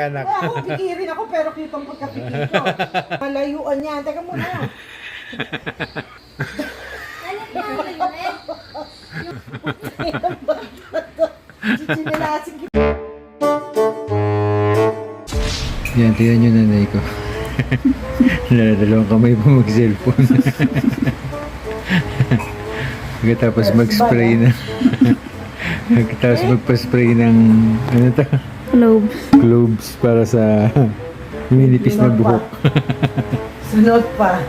Anak. Ako, pikirin ako pero cute ang pagkapikir ko. Malayuan niya. Teka muna. Chichinilasin kita. Yan, tingnan nyo nanay ko. Dalawang kamay po mag-cellphone. Pagkatapos mag-spray na. Pagkatapos magpa-spray ng ano to? Globes para sa minipis na buhok. Sunod pa.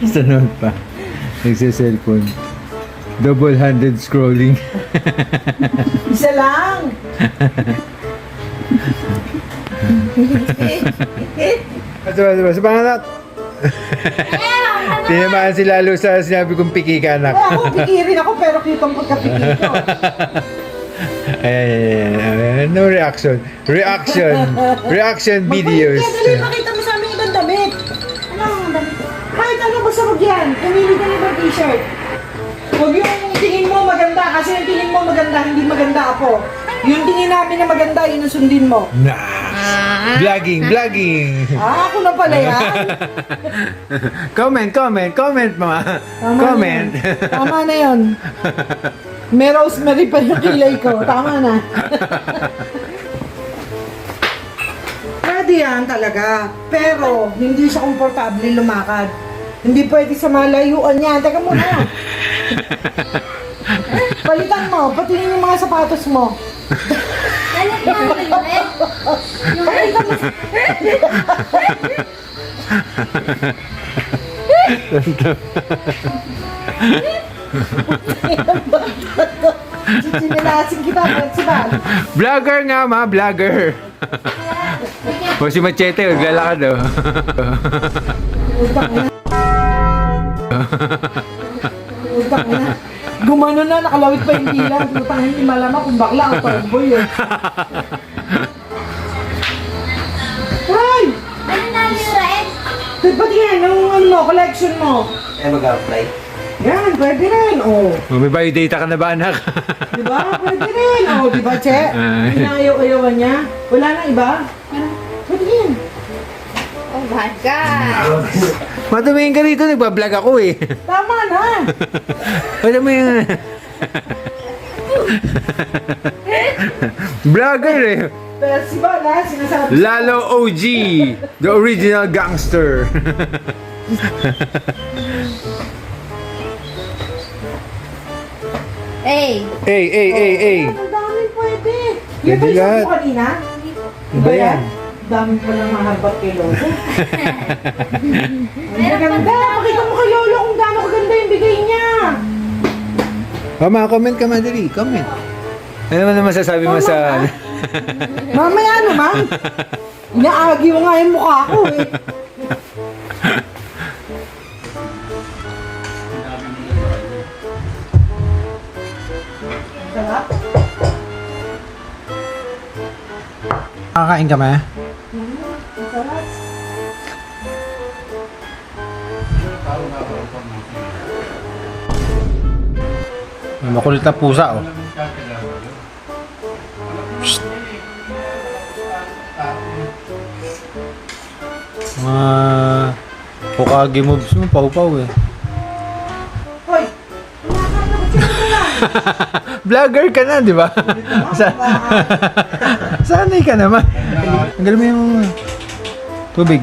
Sunod pa. Nagsa-cellphone. Double-handed scrolling. Isa lang. Sa pangalat. Tinamaan si Lalo sa sinabi kong piki ka, anak. Ako, pikirin ako pero cute ang pagkapikir ko. Ayan. No reaction. Reaction videos. Kaya dali, makita mo sa amin ibang damit. Ano ang damit? Kahit ano, basta wag yan. Pumili ka ng ibang t-shirt. Huwag yung tingin mo maganda, kasi yung tingin mo maganda, hindi maganda ako. Yung tingin namin na maganda, yun ang sundin mo. Nah. Vlogging. Ah, ako na pala yan. Comment, mama. Comment. Tama na yun. May rosemary pa yung kilay ko. Tama na. Pwede yan talaga. Pero, hindi siya komportable lumakad. Hindi pwede sa malayuan niya. Teka muna. Palitan mo. Patingin yung mga sapatos mo. Yung palitan mo. Chichinilasin kita. Vlogger nga, ma. Vlogger. O si Machete, maglalakad o. Utang na. Gumano na, nakalawit pa yung bilang. Utang hindi malama kung bakla o tomboy eh. Ay! Ano na yung red? Pati yan, yung ano, collection mo. Mag-apply. Yan, pwede rin. Oh. May biodata ka na ba, anak? Diba? Pwede rin. Oh, diba, Che? Inayaw-ayawan niya. Wala na iba? Pwede yan. Oh my God! Matumingin ka rito, nagbablog ako eh. Tama na. Pwede mo yung... Vlogger eh. Pero si Bala, sinasabi Lalo OG, the original gangster. Hey! Hey. Ang daming pwede. Pwede Yung ba yung lahat. mo kanina? Iba yan. Dami pa lang maharbat kay Lolo. Ang ganda. Makita mo kay Lolo kung gaano kaganda yung bigay niya. Mama, comment ka madali. Comment. Ano naman masasabi mo sa... Mamaya naman. Inaagi mo nga yung mukha ko eh. Sarap. Nakakain ka ma? Sarap. Makulit na pusa oh. Mga Hokage moves mo, pau-pau eh. Hoy! Vlogger ka na, di ba? Sanay ka naman. Tanggal mo yung tubig.